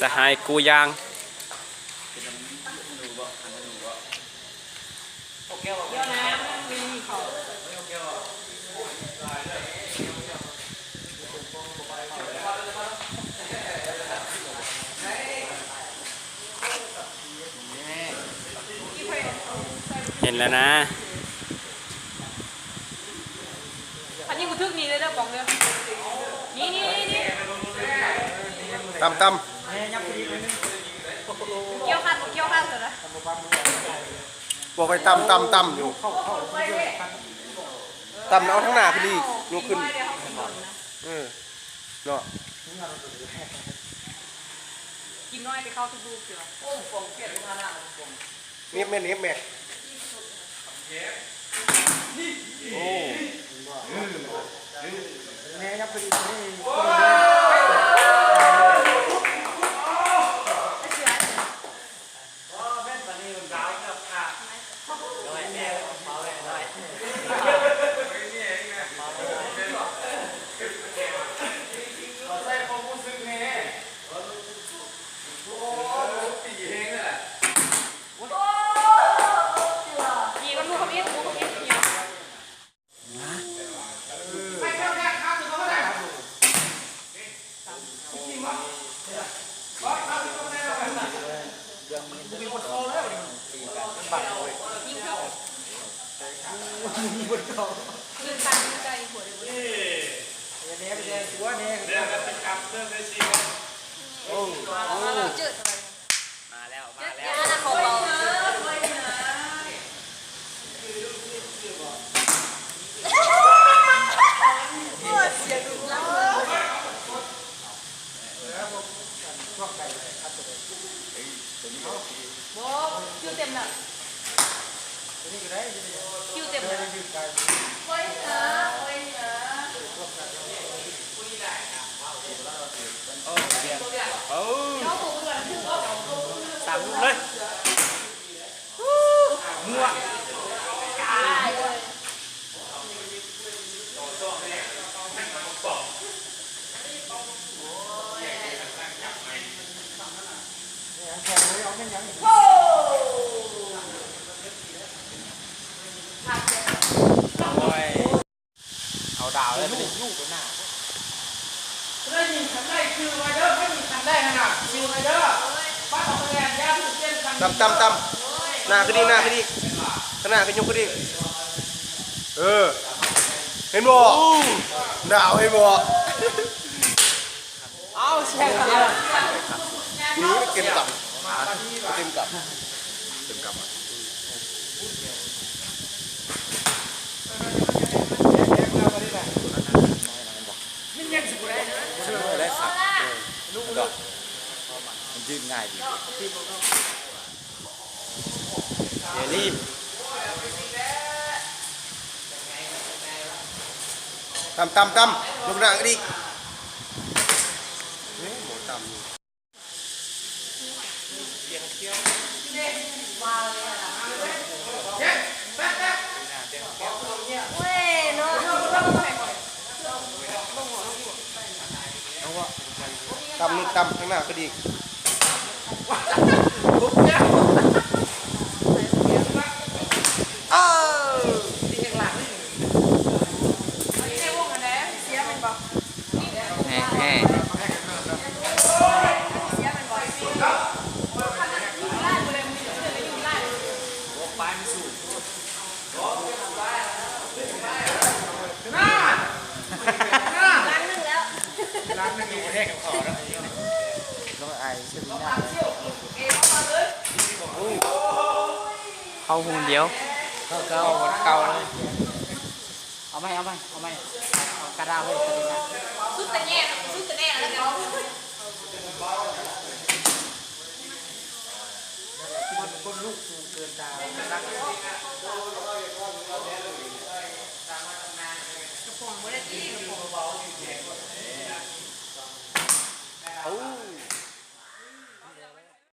สหายกูยางเห็นแล้วนะอันนี้กูทึกนี่เลยนะบอกเลยนี่ตำเกี่ยวข้าวเสร็จแล้วบอกไปตำอยู่ตำเอาทั้งหน้าขึ้นดียกขึ้นเนาะกินน้อยไปเข้าทุกลูกเดียวโอ้โหเกลียดขนาดเนียบแม่โอ้แม่ยับไปดิยืนตังยืนใจหัวเลยโอ้เจอมาแล้วนะเขาเบาเสียดูแล้วบอกคิวเต็มแล้วคิวเต็มแล้วตามลูกเลยมัวเอาดาวเลยลูกไปหน้าได้ยินทำได้คือไวเดอร์ไม่ยินทำได้ขนาดคือไวเดอร์ป้าของแรงยาที่เต้นตำหน้าขึ้นดีขนาดขึ้นยกขึ้นดีเห็นบ่ดาวเห็นบ่เอาแช่กันนี่เต็มกับมันยังสุดเลยได้สักลูกดอกมันยืดง่ายดีเดี๋ยวรีบตำลูกหน้าก็ดีหมูตำเคี้ยวมาเลยตำข้างหน้าก็ดีเข้าหุ่นเดียวเก่าเลยเอาไหมกระดาษเลยสุดแต่แน่แล้วเดี๋ยวคนลูกสูงเกินตากระป๋องไม่ได้ตี